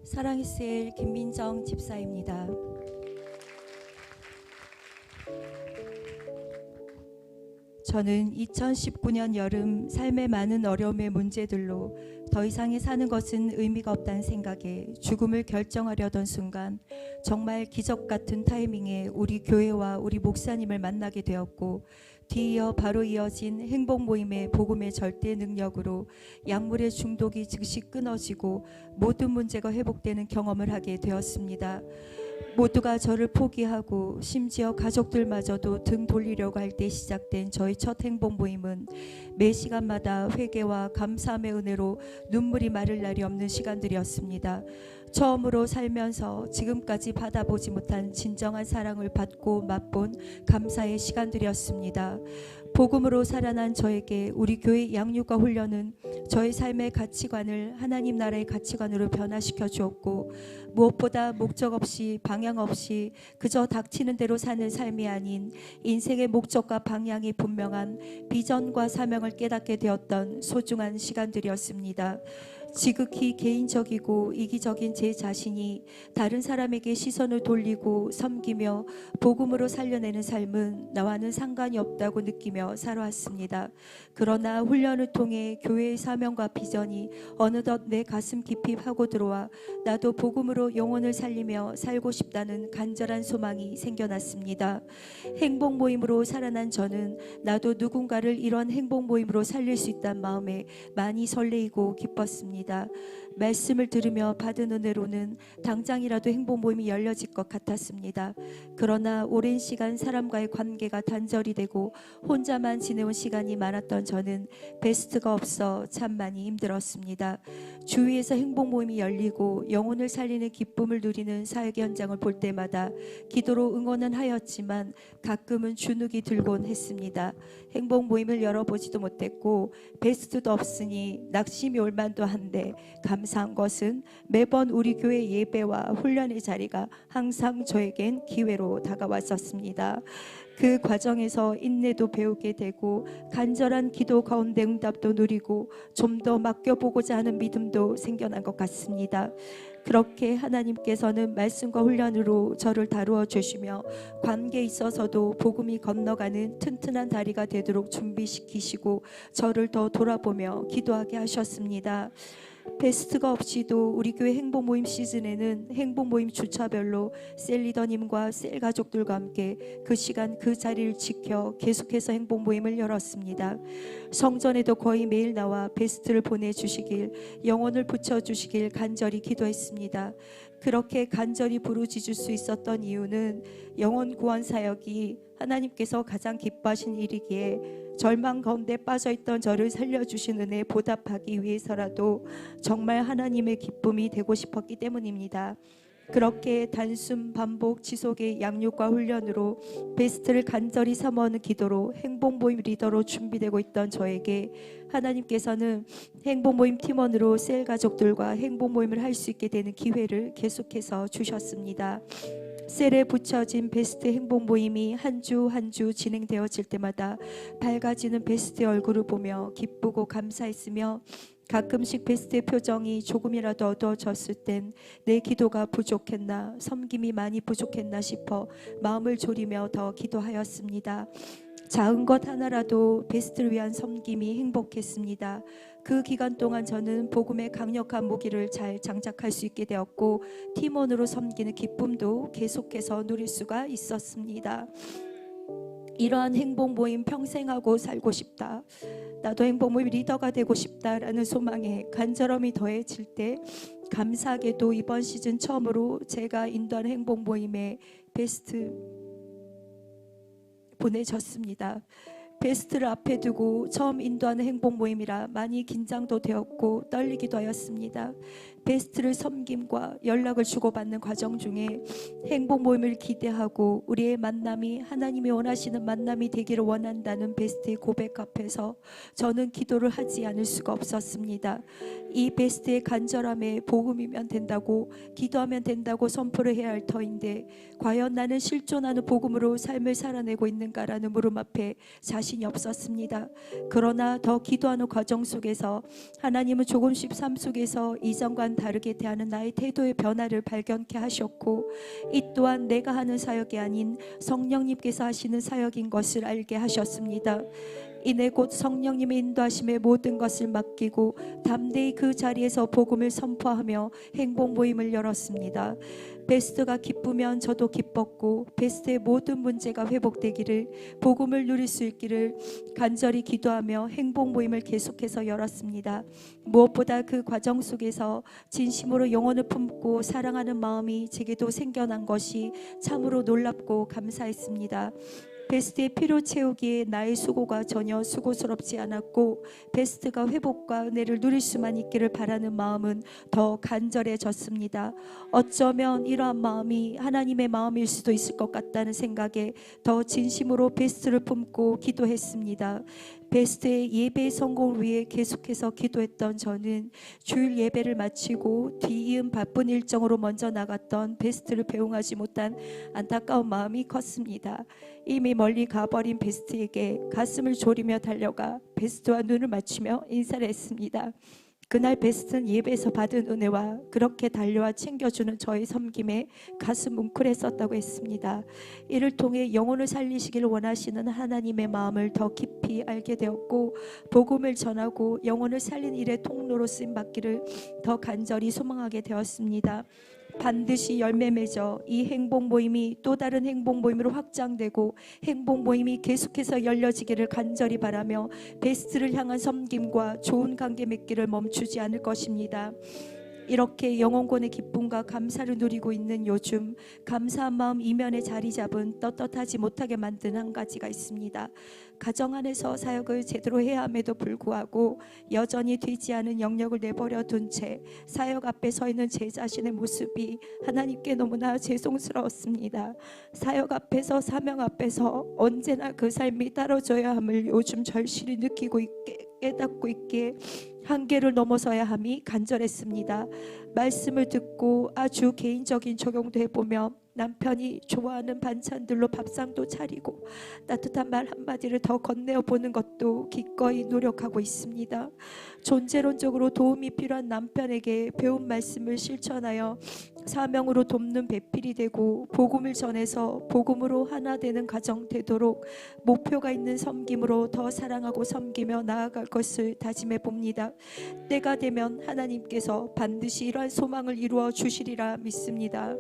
사랑의 셀 김민정 집사입니다. 저는 2019년 여름 삶의 많은 어려움의 문제들로 더 이상의 사는 것은 의미가 없다는 생각에 죽음을 결정하려던 순간 정말 기적 같은 타이밍에 우리 교회와 우리 목사님을 만나게 되었고, 뒤이어 바로 이어진 행복 모임의 복음의 절대 능력으로 약물의 중독이 즉시 끊어지고 모든 문제가 회복되는 경험을 하게 되었습니다. 모두가 저를 포기하고 심지어 가족들마저도 등 돌리려고 할 때 시작된 저희 첫 행복 모임은 매 시간마다 회개와 감사함의 은혜로 눈물이 마를 날이 없는 시간들이었습니다. 처음으로 살면서 지금까지 받아보지 못한 진정한 사랑을 받고 맛본 감사의 시간들이었습니다. 복음으로 살아난 저에게 우리 교회 양육과 훈련은 저의 삶의 가치관을 하나님 나라의 가치관으로 변화시켜 주었고, 무엇보다 목적 없이 방향 없이 그저 닥치는 대로 사는 삶이 아닌 인생의 목적과 방향이 분명한 비전과 사명을 깨닫게 되었던 소중한 시간들이었습니다. 지극히 개인적이고 이기적인 제 자신이 다른 사람에게 시선을 돌리고 섬기며 복음으로 살려내는 삶은 나와는 상관이 없다고 느끼며 살아왔습니다. 그러나 훈련을 통해 교회의 사명과 비전이 어느덧 내 가슴 깊이 파고 들어와 나도 복음으로 영혼을 살리며 살고 싶다는 간절한 소망이 생겨났습니다. 행복 모임으로 살아난 저는 나도 누군가를 이런 행복 모임으로 살릴 수 있다는 마음에 많이 설레이고 기뻤습니다. 말씀을 들으며 받은 은혜로는 당장이라도 행복 모임이 열려질 것 같았습니다. 그러나 오랜 시간 사람과의 관계가 단절이 되고 혼자만 지내온 시간이 많았던 저는 베스트가 없어 참 많이 힘들었습니다. 주위에서 행복 모임이 열리고 영혼을 살리는 기쁨을 누리는 사역 현장을 볼 때마다 기도로 응원은 하였지만 가끔은 주눅이 들곤 했습니다. 행복 모임을 열어보지도 못했고 베스트도 없으니 낙심이 올 만도 한데, 감사한 것은 매번 우리 교회 예배와 훈련의 자리가 항상 저에겐 기회로 다가왔었습니다. 그 과정에서 인내도 배우게 되고 간절한 기도 가운데 응답도 누리고 좀 더 맡겨보고자 하는 믿음도 생겨난 것 같습니다. 그렇게 하나님께서는 말씀과 훈련으로 저를 다루어 주시며 관계에 있어서도 복음이 건너가는 튼튼한 다리가 되도록 준비시키시고 저를 더 돌아보며 기도하게 하셨습니다. 베스트가 없이도 우리 교회 행복 모임 시즌에는 행복 모임 주차별로 셀 리더님과 셀 가족들과 함께 그 시간 그 자리를 지켜 계속해서 행복 모임을 열었습니다. 성전에도 거의 매일 나와 베스트를 보내주시길, 영혼을 붙여주시길 간절히 기도했습니다. 그렇게 간절히 부르짖을 수 있었던 이유는 영혼 구원 사역이 하나님께서 가장 기뻐하신 일이기에 절망 가운데 빠져있던 저를 살려주신 은혜에 보답하기 위해서라도 정말 하나님의 기쁨이 되고 싶었기 때문입니다. 그렇게 단순 반복 지속의 양육과 훈련으로 베스트를 간절히 사모하는 기도로 행복 모임 리더로 준비되고 있던 저에게 하나님께서는 행복 모임 팀원으로 셀 가족들과 행복 모임을 할 수 있게 되는 기회를 계속해서 주셨습니다. 셀에 붙여진 베스트 행복 모임이 한 주 한 주 진행되어질 때마다 밝아지는 베스트의 얼굴을 보며 기쁘고 감사했으며, 가끔씩 베스트의 표정이 조금이라도 어두워졌을 땐 내 기도가 부족했나, 섬김이 많이 부족했나 싶어 마음을 졸이며 더 기도하였습니다. 작은 것 하나라도 베스트를 위한 섬김이 행복했습니다. 그 기간 동안 저는 복음의 강력한 무기를 잘 장착할 수 있게 되었고 팀원으로 섬기는 기쁨도 계속해서 누릴 수가 있었습니다. 이러한 행복 모임 평생 하고 살고 싶다, 나도 행복 모임 리더가 되고 싶다라는 소망에 간절함이 더해질 때 감사하게도 이번 시즌 처음으로 제가 인도하는 행복 모임에 베스트 보내졌습니다. 베스트를 앞에 두고 처음 인도하는 행복 모임이라 많이 긴장도 되었고 떨리기도 하였습니다. 베스트를 섬김과 연락을 주고받는 과정 중에 행복 모임을 기대하고 우리의 만남이 하나님이 원하시는 만남이 되기를 원한다는 베스트의 고백 앞에서 저는 기도를 하지 않을 수가 없었습니다. 이 베스트의 간절함에 복음이면 된다고, 기도하면 된다고 선포를 해야 할 터인데 과연 나는 실존하는 복음으로 삶을 살아내고 있는가라는 물음 앞에 자신이 없었습니다. 그러나 더 기도하는 과정 속에서 하나님은 조금씩 삶 속에서 이전과는 다르게 대하는 나의 태도의 변화를 발견케 하셨고, 이 또한 내가 하는 사역이 아닌 성령님께서 하시는 사역인 것을 알게 하셨습니다. 이내 곧 성령님의 인도하심에 모든 것을 맡기고 담대히 그 자리에서 복음을 선포하며 행복 모임을 열었습니다. 베스트가 기쁘면 저도 기뻤고 베스트의 모든 문제가 회복되기를, 복음을 누릴 수 있기를 간절히 기도하며 행복 모임을 계속해서 열었습니다. 무엇보다 그 과정 속에서 진심으로 영혼을 품고 사랑하는 마음이 제게도 생겨난 것이 참으로 놀랍고 감사했습니다. 베스트의 필요 채우기에 나의 수고가 전혀 수고스럽지 않았고 베스트가 회복과 은혜를 누릴 수만 있기를 바라는 마음은 더 간절해졌습니다. 어쩌면 이러한 마음이 하나님의 마음일 수도 있을 것 같다는 생각에 더 진심으로 베스트를 품고 기도했습니다. 베스트의 예배 성공을 위해 계속해서 기도했던 저는 주일 예배를 마치고 뒤이은 바쁜 일정으로 먼저 나갔던 베스트를 배웅하지 못한 안타까운 마음이 컸습니다. 이미 멀리 가버린 베스트에게 가슴을 졸이며 달려가 베스트와 눈을 맞추며 인사를 했습니다. 그날 베스트는 예배에서 받은 은혜와 그렇게 달려와 챙겨주는 저의 섬김에 가슴 뭉클했었다고 했습니다. 이를 통해 영혼을 살리시기를 원하시는 하나님의 마음을 더 깊이 알게 되었고 복음을 전하고 영혼을 살린 일의 통로로 쓰임받기를 더 간절히 소망하게 되었습니다. 반드시 열매 맺어 이 행복 모임이 또 다른 행복 모임으로 확장되고 행복 모임이 계속해서 열려지기를 간절히 바라며 베스트를 향한 섬김과 좋은 관계 맺기를 멈추지 않을 것입니다. 이렇게 영혼권의 기쁨과 감사를 누리고 있는 요즘 감사한 마음 이면에 자리 잡은 떳떳하지 못하게 만든 한 가지가 있습니다. 가정 안에서 사역을 제대로 해야 함에도 불구하고 여전히 되지 않은 영역을 내버려 둔 채 사역 앞에 서 있는 제 자신의 모습이 하나님께 너무나 죄송스러웠습니다. 사역 앞에서 사명 앞에서 언제나 그 삶이 따라줘야 함을 요즘 절실히 느끼고 있게 깨닫고 있기에 한계를 넘어서야 함이 간절했습니다. 말씀을 듣고 아주 개인적인 적용도 해보며 남편이 좋아하는 반찬들로 밥상도 차리고 따뜻한 말 한마디를 더 건네어 보는 것도 기꺼이 노력하고 있습니다. 존재론적으로 도움이 필요한 남편에게 배운 말씀을 실천하여 사명으로 돕는 배필이 되고 복음을 전해서 복음으로 하나 되는 가정 되도록 목표가 있는 섬김으로 더 사랑하고 섬기며 나아갈 것을 다짐해 봅니다. 때가 되면 하나님께서 반드시 이러한 소망을 이루어 주시리라 믿습니다.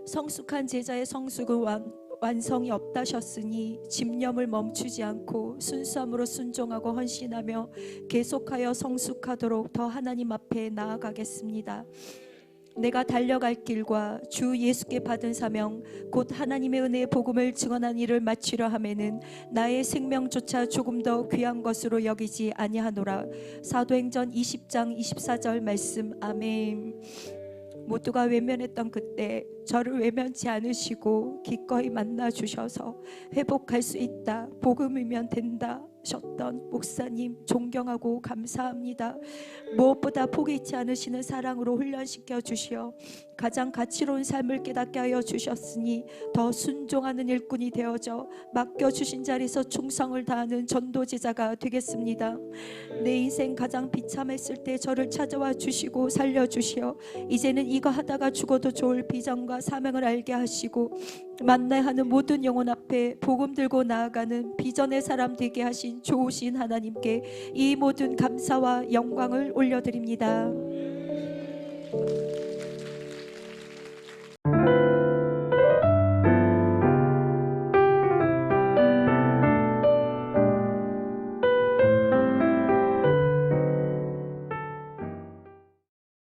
성숙한 제자의 성숙은 완성이 없다셨으니 집념을 멈추지 않고 순수함으로 순종하고 헌신하며 계속하여 성숙하도록 더 하나님 앞에 나아가겠습니다. 내가 달려갈 길과 주 예수께 받은 사명 곧 하나님의 은혜의 복음을 증언한 일을 마치려 하면은 나의 생명조차 조금 더 귀한 것으로 여기지 아니하노라. 사도행전 20장 24절 말씀. 아멘. 모두가 외면했던 그때 저를 외면치 않으시고 기꺼이 만나 주셔서 회복할 수 있다, 복음이면 된다 셨던 목사님 존경하고 감사합니다. 무엇보다 포기치 않으시는 사랑으로 훈련시켜 주시어 가장 가치로운 삶을 깨닫게 하여 주셨으니 더 순종하는 일꾼이 되어져 맡겨주신 자리에서 충성을 다하는 전도제자가 되겠습니다. 내 인생 가장 비참했을 때 저를 찾아와 주시고 살려주시어 이제는 이거 하다가 죽어도 좋을 비전과 사명을 알게 하시고 만나야 하는 모든 영혼 앞에 복음 들고 나아가는 비전의 사람 되게 하신 좋으신 하나님께 이 모든 감사와 영광을 올려드립니다.